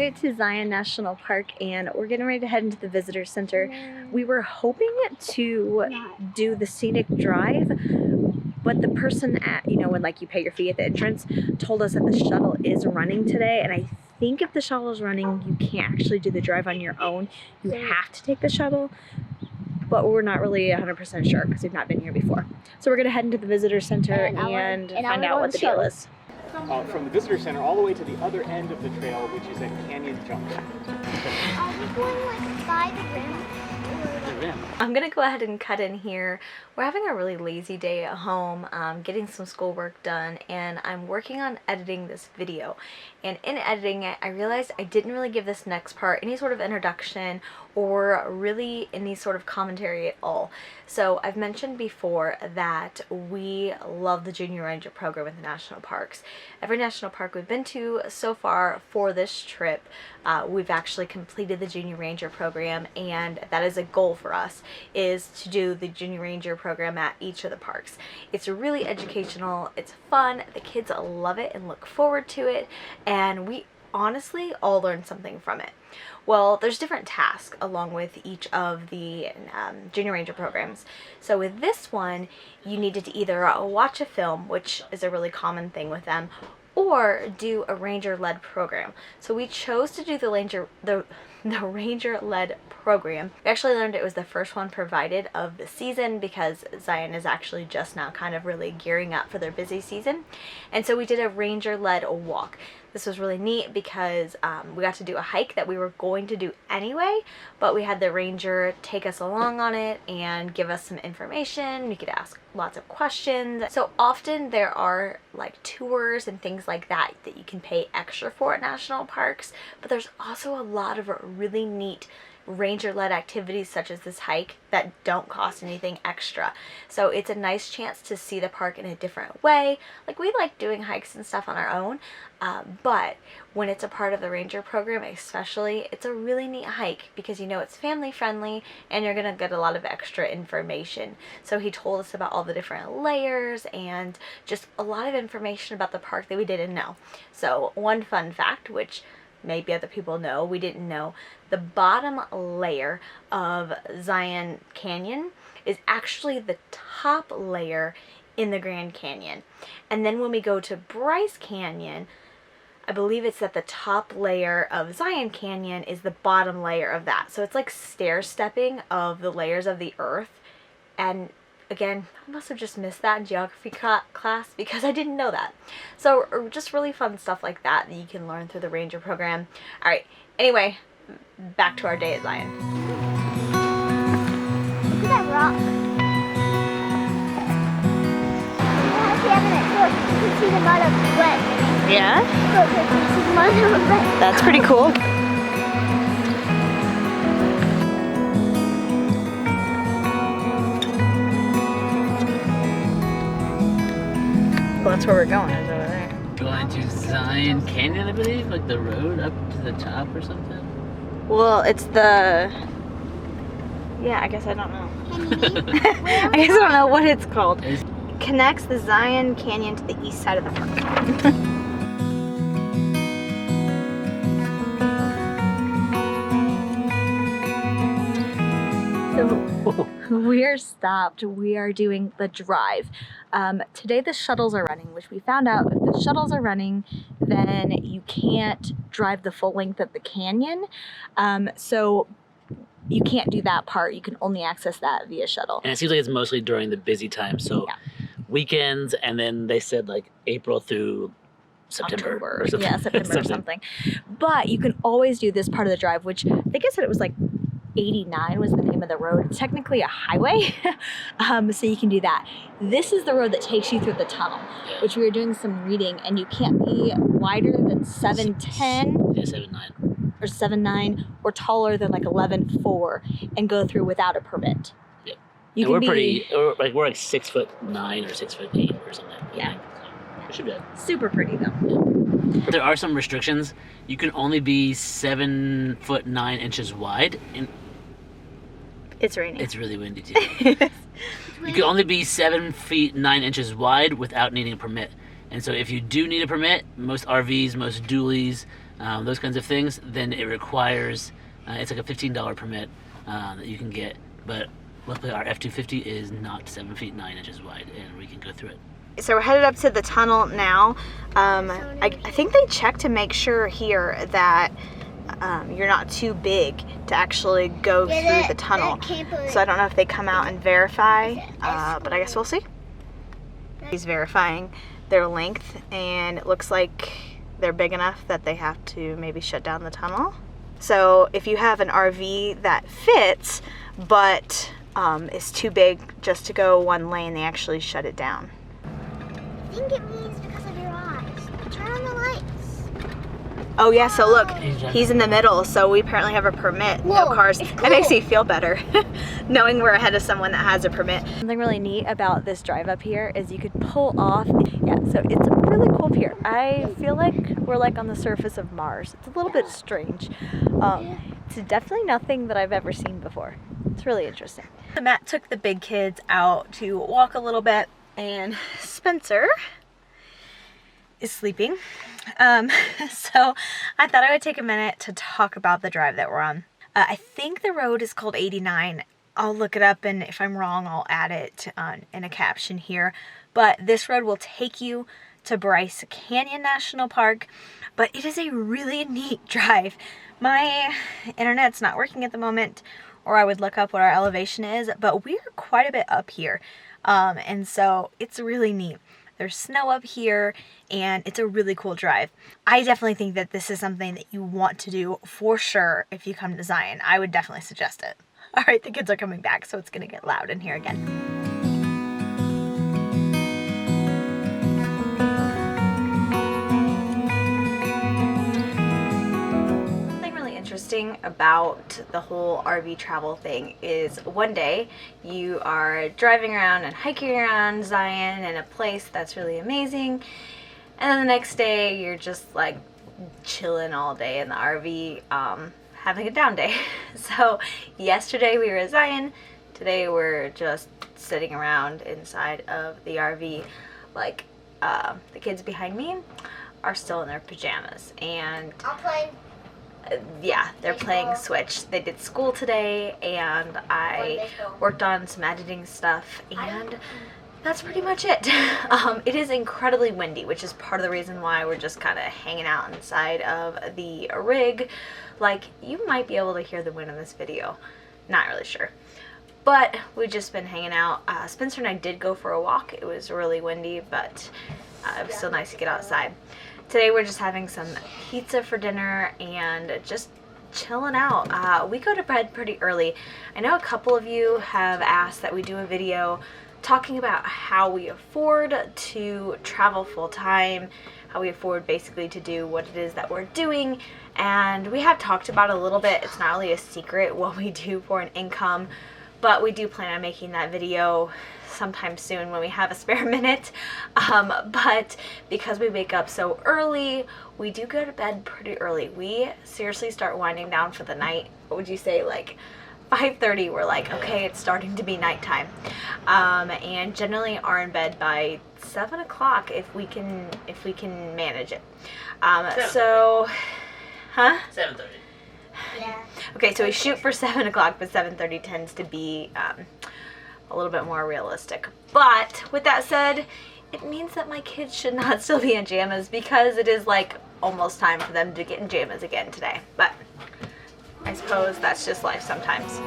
it to Zion National Park and we're getting ready to head into the visitor center. We were hoping to do the scenic drive, but the person at, when like you pay your fee at the entrance, told us that the shuttle is running today, and I think if the shuttle is running, you can't actually do the drive on your own. You have to take the shuttle, but we're not really 100% sure because we've not been here before. So we're gonna head into the visitor center and find out what the deal is. From the visitor center all the way to the other end of the trail, which is at Canyon Junction. Are we going like by the rim? I'm gonna go ahead and cut in here. We're having a really lazy day at home, getting some schoolwork done, and I'm working on editing this video. And in editing it, I realized I didn't really give this next part any sort of introduction or really any sort of commentary at all. So I've mentioned before that we love the Junior Ranger program at the national parks. Every national park we've been to so far for this trip, we've actually completed the Junior Ranger program, and that is a goal for us, is to do the Junior Ranger program at each of the parks. It's really educational, it's fun, the kids love it and look forward to it, and we honestly all learn something from it. Well, there's different tasks along with each of the Junior Ranger programs. So with this one, you needed to either watch a film, which is a really common thing with them, or do a Ranger-led program. So we chose to do the Ranger-led program. We actually learned it was the first one provided of the season because Zion is actually just now kind of really gearing up for their busy season. And so we did a Ranger-led walk. This was really neat because we got to do a hike that we were going to do anyway, but we had the ranger take us along on it and give us some information. We could ask lots of questions. So often there are like tours and things like that that you can pay extra for at national parks, but there's also a lot of really neat ranger-led activities such as this hike that don't cost anything extra. So it's a nice chance to see the park in a different way. Like, we like doing hikes and stuff on our own, but when it's a part of the ranger program especially, it's a really neat hike because it's family friendly and you're gonna get a lot of extra information. So he told us about all the different layers and just a lot of information about the park that we didn't know. So one fun fact, which maybe other people know, we didn't know, the bottom layer of Zion Canyon is actually the top layer in the Grand Canyon. And then when we go to Bryce Canyon, I believe it's that the top layer of Zion Canyon is the bottom layer of that. So it's like stair-stepping of the layers of the earth. And again, I must have just missed that in geography class because I didn't know that. So just really fun stuff like that you can learn through the Ranger program. All right, anyway, back to our day at Zion. Look at that rock. You can see the mud of wet. Yeah? Look, you can see the mud of wet. That's pretty cool. Well, that's where we're going, is over there. Going to Zion Canyon, I believe? Like the road up to the top or something? Well, it's the... Yeah, I guess I don't know. I guess I don't know what it's called. Connects the Zion Canyon to the east side of the park. So we are stopped. We are doing the drive. Today the shuttles are running, which we found out if the shuttles are running, then you can't drive the full length of the canyon. So you can't do that part. You can only access that via shuttle. And it seems like it's mostly during the busy time. So Yeah. weekends, and then they said like April through September. October. Or something. Yeah, September or something. But you can always do this part of the drive, which I think I said it was like 89 was the name of the road. It's technically a highway, so you can do that. This is the road that takes you through the tunnel, which we were doing some reading, and you can't be wider than 7'10", Yeah, 7'9". or 7'9", or taller than like 11'4", and go through without a permit. Yeah. You And can we're like 6'9" or 6'8" or something. Yeah. It should be good. Super pretty though. There are some restrictions. You can only be 7'9" wide, and It's raining. it's really windy too. You can only be 7 feet 9 inches wide without needing a permit. And so if you do need a permit, most RVs, most dualies, those kinds of things, then it requires, it's like a $15 permit that you can get. But luckily our F-250 is not 7 feet 9 inches wide, and we can go through it. So we're headed up to the tunnel now. I think they check to make sure here that you're not too big to actually go through the tunnel. So I don't know if they come out and verify, but I guess we'll see. He's verifying their length, and it looks like they're big enough that they have to maybe shut down the tunnel. So if you have an RV that fits, but is too big just to go one lane, they actually shut it down. I think it means because of your eyes. Turn on the lights. Oh yeah, so look, he's in the middle, so we apparently have a permit. No Whoa, cars. it's It cool. makes me feel better knowing we're ahead of someone that has a permit. Something really neat about this drive up here is you could pull off. Yeah, so it's really cool up here. I feel like we're like on the surface of Mars. It's a little bit strange. It's definitely nothing that I've ever seen before. It's really interesting. So Matt took the big kids out to walk a little bit, and Spencer is sleeping. So I thought I would take a minute to talk about the drive that we're on. I think the road is called 89. I'll look it up, and if I'm wrong, I'll add it in a caption here. But this road will take you to Bryce Canyon National Park, but it is a really neat drive. My internet's not working at the moment, or I would look up what our elevation is, but we're quite a bit up here. And so it's really neat. There's snow up here, and it's a really cool drive. I definitely think that this is something that you want to do for sure if you come to Zion. I would definitely suggest it. All right, the kids are coming back, so it's gonna get loud in here again. Interesting about the whole RV travel thing is one day you are driving around and hiking around Zion in a place that's really amazing, and then the next day you're just like chilling all day in the RV, having a down day. So yesterday we were at Zion, today we're just sitting around inside of the RV. Like the kids behind me are still in their pajamas, and I'm playing. Yeah, they're playing Switch. They did school today, and I worked on some editing stuff, and that's pretty much it. It is incredibly windy, which is part of the reason why we're just kind of hanging out inside of the rig. Like, you might be able to hear the wind in this video. Not really sure. But we've just been hanging out. Spencer and I did go for a walk. It was really windy, but it was still nice to get outside. Today we're just having some pizza for dinner and just chilling out. We go to bed pretty early. I know a couple of you have asked that we do a video talking about how we afford to travel full time, how we afford basically to do what it is that we're doing, and we have talked about it a little bit. It's not really a secret what we do for an income, but we do plan on making that video sometime soon when we have a spare minute. But because we wake up so early, we do go to bed pretty early. We seriously start winding down for the night. What would you say, like 5:30? We're like, okay, it's starting to be nighttime, and generally are in bed by 7 o'clock if we can manage it. So, huh? 7:30. Yeah. Okay, so we shoot for 7 o'clock, but 7:30 tends to be a little bit more realistic. But with that said, it means that my kids should not still be in pajamas, because it is like almost time for them to get in pajamas again today. But I suppose that's just life sometimes.